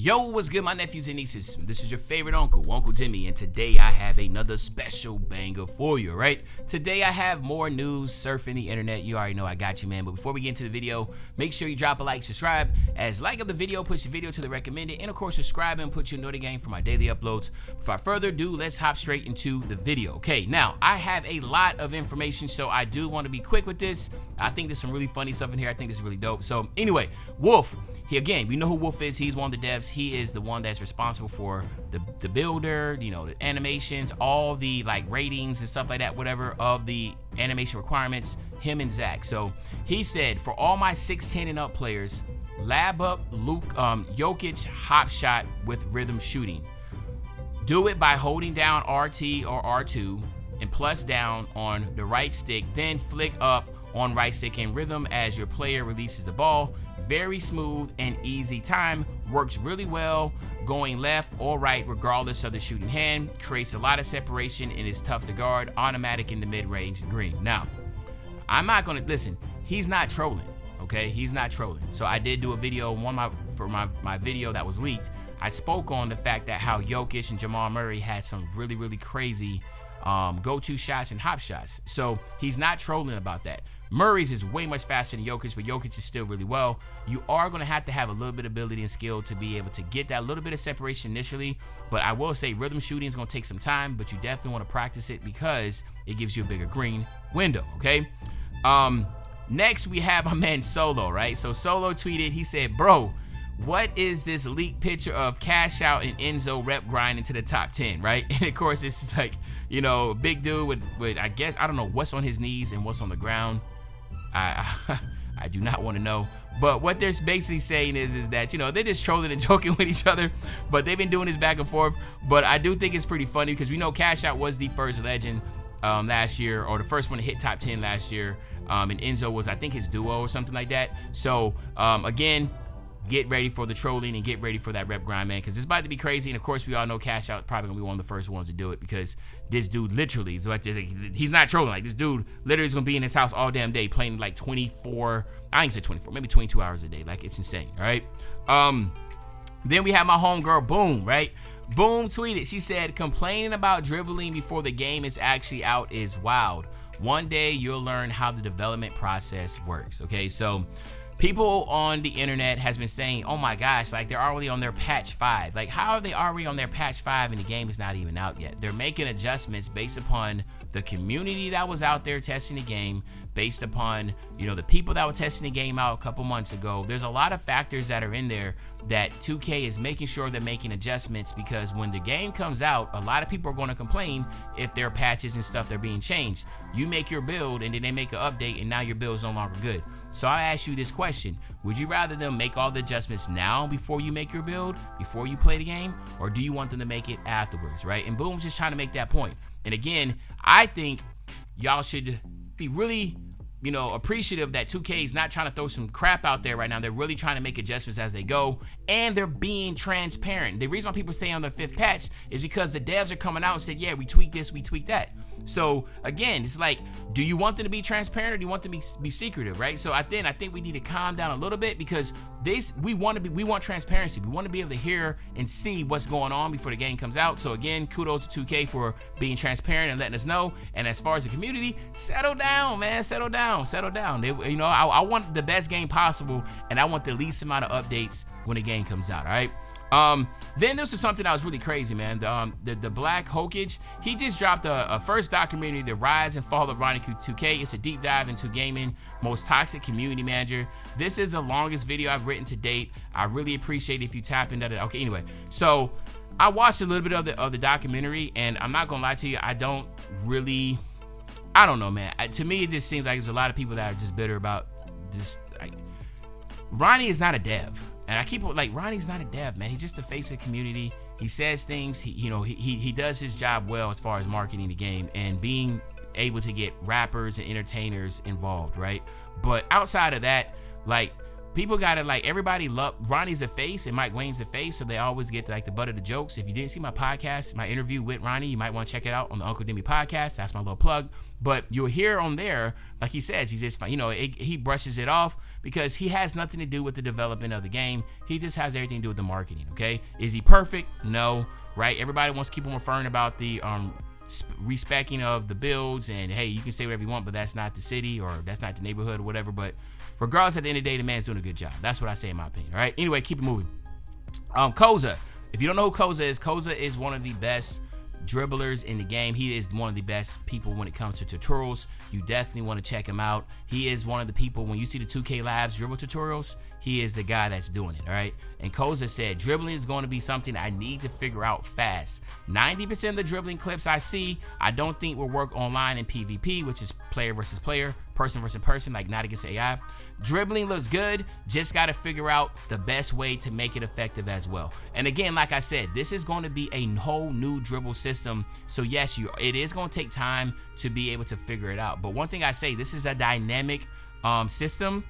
Yo, what's good, my nephews and nieces? This is your favorite uncle, Uncle Jimmy, and today I have another special banger for you, right? Today I have more news surfing the internet. You already know I got you, man. But before we get into the video, make sure you drop a like, subscribe, as like of the video puts the video to the recommended, and of course subscribe and put your notification for my daily uploads. Without further ado, let's hop straight into the video. Okay, now I have a lot of information, so I do want to be quick with this. I think there's some really funny stuff in here. I think this is really dope. So anyway, Wolf. Again, we know who Wolf is. He's one of the devs. He is the one that's responsible for the builder, you know, the animations, all the like ratings and stuff like that, whatever, of the animation requirements, him and Zach. So he said, for all my 6'10 and up players, lab up Jokic hop shot with rhythm shooting. Do it by holding down RT or R2 and plus down on the right stick, then flick up on right stick in rhythm as your player releases the ball. Very smooth and easy time, works really well going left or right regardless of the shooting hand, creates a lot of separation and is tough to guard, automatic in the mid-range green. Now, I'm not gonna, listen, he's not trolling, okay? He's not trolling. So I did do a video, for my video that was leaked. I spoke on the fact that how Jokic and Jamal Murray had some really crazy go-to shots and hop shots. So he's not trolling about that. Murray's is way much faster than Jokic, but Jokic is still really well. You are going to have a little bit of ability and skill to be able to get that little bit of separation initially. But I will say rhythm shooting is going to take some time, but you definitely want to practice it because it gives you a bigger green window, okay? Next, we have my man Solo, right? So Solo tweeted, he said, bro, what is this leaked picture of Cash Out and Enzo rep grind into the top 10, right? And of course, it's like, you know, a big dude with I guess, I don't know what's on his knees and what's on the ground. I do not want to know, but what they're basically saying is that, you know, they're just trolling and joking with each other, but they've been doing this back and forth. But I do think it's pretty funny because we know Cash Out was the first legend last year, or the first one to hit top 10 last year, and Enzo was, I think, his duo or something like that. So again, get ready for the trolling and get ready for that rep grind, man, because it's about to be crazy. And of course, we all know Cash Out probably gonna be one of the first ones to do it because this dude literally is like, he's not trolling. Like, this dude literally is gonna be in his house all damn day playing like 24, I ain't say 24, maybe 22 hours a day. Like, it's insane. All right. Then we have my homegirl Boom, right? Boom tweeted, she said, complaining about dribbling before the game is actually out is wild. One day you'll learn how the development process works. Okay, so people on the internet has been saying, oh my gosh, like they're already on their patch 5. Like, how are they already on their patch 5 and the game is not even out yet? They're making adjustments based upon the community that was out there testing the game, based upon, you know, the people that were testing the game out a couple months ago. There's a lot of factors that are in there that 2K is making sure they're making adjustments, because when the game comes out, a lot of people are going to complain if their patches and stuff, they're being changed. You make your build and then they make an update and now your build is no longer good. So I ask you this question: would you rather them make all the adjustments now before you make your build, before you play the game, or do you want them to make it afterwards, right? And Boom's just trying to make that point. And again, I think y'all should be really, you know, appreciative that 2K is not trying to throw some crap out there right now. They're really trying to make adjustments as they go, and they're being transparent. The reason why people stay on their 5th patch is because the devs are coming out and said, yeah, we tweaked this, we tweaked that. So again, it's like, do you want them to be transparent or do you want them to be secretive, right? So I think we need to calm down a little bit, because we want transparency. We want to be able to hear and see what's going on before the game comes out. So again, kudos to 2K for being transparent and letting us know. And as far as the community, settle down, man, settle down. You know, I want the best game possible, and I want the least amount of updates when the game comes out. All right. Then this is something that was really crazy, man. The Black Hokage, he just dropped a first documentary, The Rise and Fall of Ronnie 2K. It's a deep dive into gaming most toxic community manager. This is the longest video I've written to date. I really appreciate it if you tap into that. Okay, anyway, so I watched a little bit of the documentary, and I'm not gonna lie to you, I don't know, man. To me, it just seems like there's a lot of people that are just bitter about this. Like, Ronnie is not a dev. And I keep like, Ronnie's not a dev, man. He's just the face of the community. He says things. He does his job well as far as marketing the game and being able to get rappers and entertainers involved, right? But outside of that, like, people gotta like, everybody love Ronnie's the face and Mike Wayne's the face, so they always get like the butt of the jokes. If you didn't see my podcast, my interview with Ronnie, you might want to check it out on the Uncle Demi podcast. That's my little plug. But you'll hear on there, like he says, he's just, you know, he brushes it off because he has nothing to do with the development of the game. He just has everything to do with the marketing. Okay, is he perfect? No, right? Everybody wants to keep on referring about the respecting of the builds, and hey, you can say whatever you want, but that's not the city or that's not the neighborhood or whatever. But regardless, at the end of the day, the man's doing a good job. That's what I say in my opinion. All right. Anyway, keep it moving. Koza. If you don't know who Koza is one of the best dribblers in the game. He is one of the best people when it comes to tutorials. You definitely want to check him out. He is one of the people, when you see the 2K Labs dribble tutorials, he is the guy that's doing it, all right? And Koza said, dribbling is going to be something I need to figure out fast. 90% of the dribbling clips I see, I don't think will work online in PvP, which is player versus player, person versus person, like not against AI. Dribbling looks good, just got to figure out the best way to make it effective as well. And again, like I said, this is going to be a whole new dribble system. So yes, it is going to take time to be able to figure it out. But one thing I say, this is a dynamic system.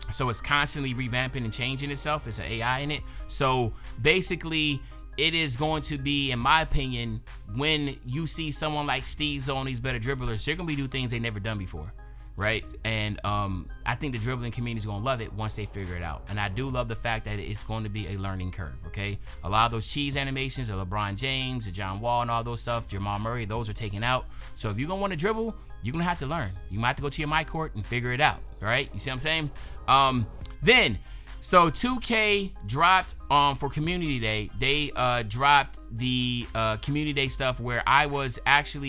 So it's constantly revamping and changing itself. It's an AI in it. So basically, it is going to be, in my opinion, when you see someone like Steve on these better dribblers, they're going to be doing things they never done before, right? And I think the dribbling community is going to love it once they figure it out. And I do love the fact that it's going to be a learning curve, okay? A lot of those cheese animations, the LeBron James, the John Wall, and all those stuff, Jamal Murray, those are taken out. So if you're going to want to dribble, you're going to have to learn. You might have to go to your mic court and figure it out, all right? You see what I'm saying? So 2K dropped for Community Day. They dropped the Community Day stuff where I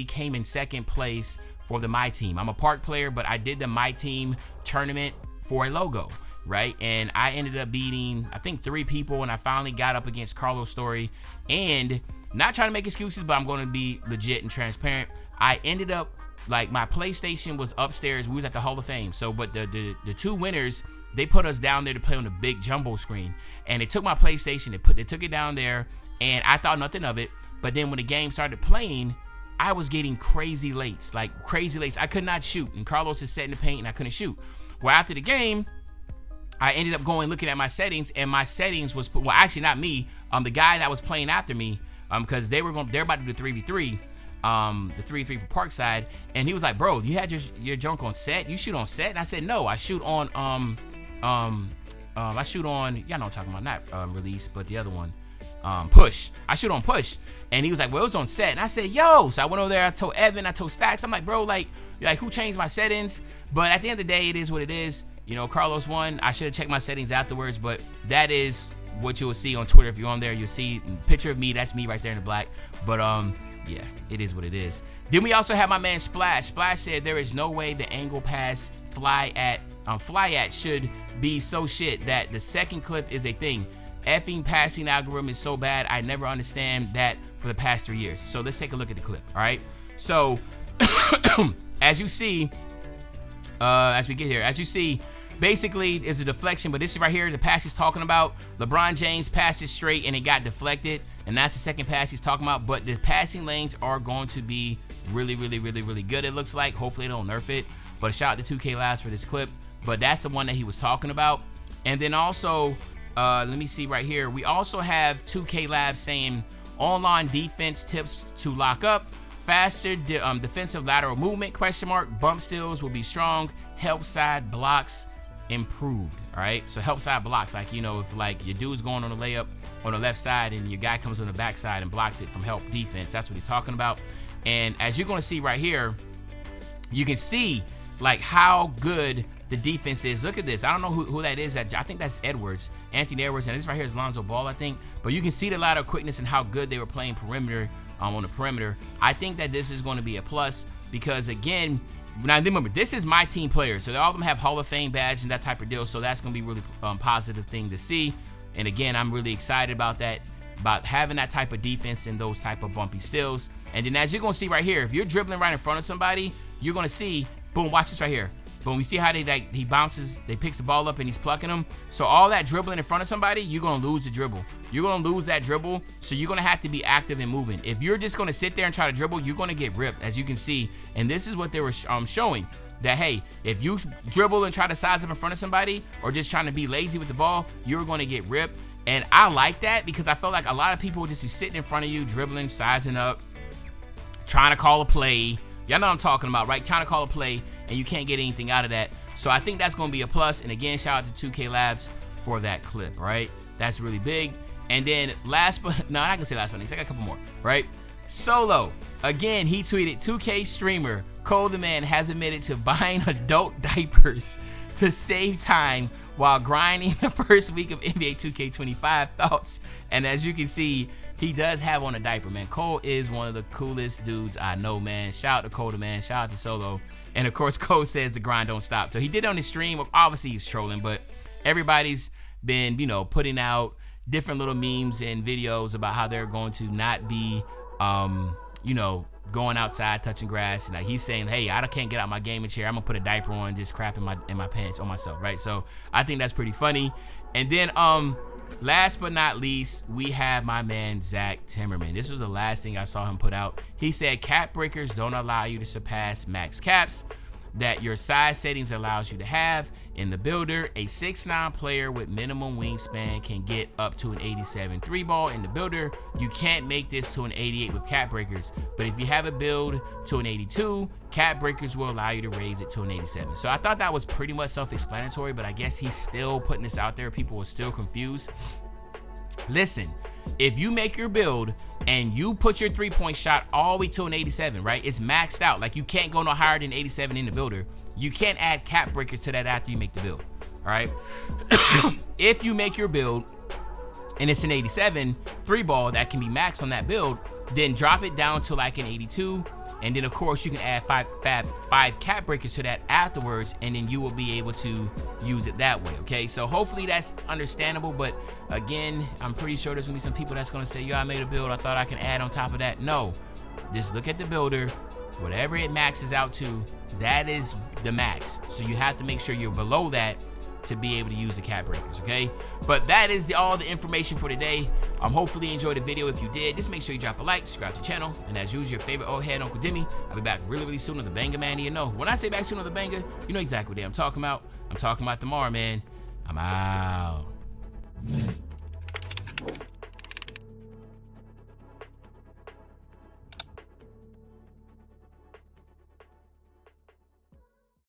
came in second place for the My Team. I'm a park player, but I did the My Team tournament for a logo, right? And I ended up beating, I think, 3 people, and I finally got up against Carlos Story. And not trying to make excuses, but I'm going to be legit and transparent. I ended up, like, my PlayStation was upstairs. We was at the Hall of Fame. So, but the 2 winners, they put us down there to play on the big jumbo screen. And they took my PlayStation, they took it down there, and I thought nothing of it. But then when the game started playing, I was getting crazy lates, like crazy lates. I could not shoot, and Carlos is setting the paint, and I couldn't shoot. Well, after the game, I ended up looking at my settings, and my settings was, well, actually not me, the guy that was playing after me, because they're about to do the 3v3. The 3v3 for Parkside, and he was like, bro, you had your junk on set? You shoot on set? And I said, no, I shoot on I shoot on, y'all know what I'm talking about, not Release, but the other one, Push. I shoot on Push. And he was like, well, it was on set. And I said, yo. So I went over there, I told Evan, I told Stacks, I'm like, bro, like who changed my settings? But at the end of the day, it is what it is. You know, Carlos won. I should have checked my settings afterwards, but that is what you'll see on Twitter. If you're on there, you'll see a picture of me. That's me right there in the black. But yeah, it is what it is. Then we also have my man Splash. Splash said there is no way the angle pass fly at should be so shit that the second clip is a thing. Effing passing algorithm is so bad. I never understand that for the past 3 years. So let's take a look at the clip. All right. So as you see, as we get here, as you see, basically it's a deflection, but this is right here, the pass he's talking about. LeBron James passed it straight and it got deflected, and that's the second pass he's talking about. But the passing lanes are going to be really good, it looks like. Hopefully they don't nerf it, but shout out to 2K Labs for this clip. But that's the one that he was talking about. And then also, let me see right here, we also have 2K Labs saying online defense tips to lock up, faster defensive lateral movement, ? Bump steals will be strong, help side blocks improved. All right, so help side blocks, like, you know, if like your dude's going on a layup on the left side and your guy comes on the back side and blocks it from help defense, that's what he's talking about. And as you're going to see right here, you can see like how good the defense is. Look at this. I don't know who that is. I think that's Edwards, Anthony Edwards, and this right here is Lonzo Ball, I think. But you can see the lateral quickness and how good they were playing perimeter on the perimeter. I think that this is going to be a plus because, again, now remember, this is my team players, so all of them have Hall of Fame badge and that type of deal. So that's going to be really positive thing to see. And again, I'm really excited about that, about having that type of defense and those type of bumpy steals. And then as you're going to see right here, if you're dribbling right in front of somebody, you're going to see, boom, watch this right here. Boom, you see how he bounces, they picks the ball up and he's plucking them. So all that dribbling in front of somebody, you're going to lose the dribble. You're going to lose that dribble, so you're going to have to be active and moving. If you're just going to sit there and try to dribble, you're going to get ripped, as you can see. And this is what they were showing. that, hey, if you dribble and try to size up in front of somebody or just trying to be lazy with the ball, you're going to get ripped. And I like that because I feel like a lot of people will just be sitting in front of you, dribbling, sizing up, trying to call a play. Y'all know what I'm talking about, right? Trying to call a play, and you can't get anything out of that. So I think that's going to be a plus. And again, shout out to 2K Labs for that clip, right? That's really big. And then last but, no, I'm not going to say last but least. I got a couple more, right? Solo. Again, he tweeted, 2K streamer Cole the Man has admitted to buying adult diapers to save time while grinding the first week of NBA 2K25 thoughts. And as you can see, he does have on a diaper, man. Cole is one of the coolest dudes I know, man. Shout out to Cole the Man. Shout out to Solo. And of course, Cole says the grind don't stop. So he did it on his stream. Obviously, he's trolling, but everybody's been, you know, putting out different little memes and videos about how they're going to not be, you know, going outside touching grass. And like he's saying, hey, I can't get out my gaming chair, I'm gonna put a diaper on, just crap in my pants on myself, right? So I think that's pretty funny. And then last but not least, we have my man Zach Timmerman. This was the last thing I saw him put out. He said cap breakers don't allow you to surpass max caps that your size settings allows you to have. In the builder, a 6'9" player with minimum wingspan can get up to an 87 3 ball in the builder. You can't make this to an 88 with cap breakers, but if you have a build to an 82, cap breakers will allow you to raise it to an 87. So I thought that was pretty much self-explanatory, but I guess he's still putting this out there. People are still confused. Listen, if you make your build and you put your three-point shot all the way to an 87, right? It's maxed out. Like, you can't go no higher than 87 in the builder. You can't add cap breakers to that after you make the build, all right? If you make your build and it's an 87 3 ball that can be maxed on that build, then drop it down to like an 82. And then, of course, you can add five cap breakers to that afterwards, and then you will be able to use it that way, okay? So hopefully that's understandable, but again, I'm pretty sure there's gonna be some people that's gonna say, yo, I made a build, I thought I can add on top of that. No, just look at the builder. Whatever it maxes out to, that is the max. So you have to make sure you're below that to be able to use the cap breakers, okay? But that is all the information for today. Hopefully you enjoyed the video. If you did, just make sure you drop a like, subscribe to the channel, and as usual, your favorite old head, Uncle Demi. I'll be back really soon on the Banger, man. You know, when I say back soon on the Banger, you know exactly what day I'm talking about. I'm talking about tomorrow, man. I'm out.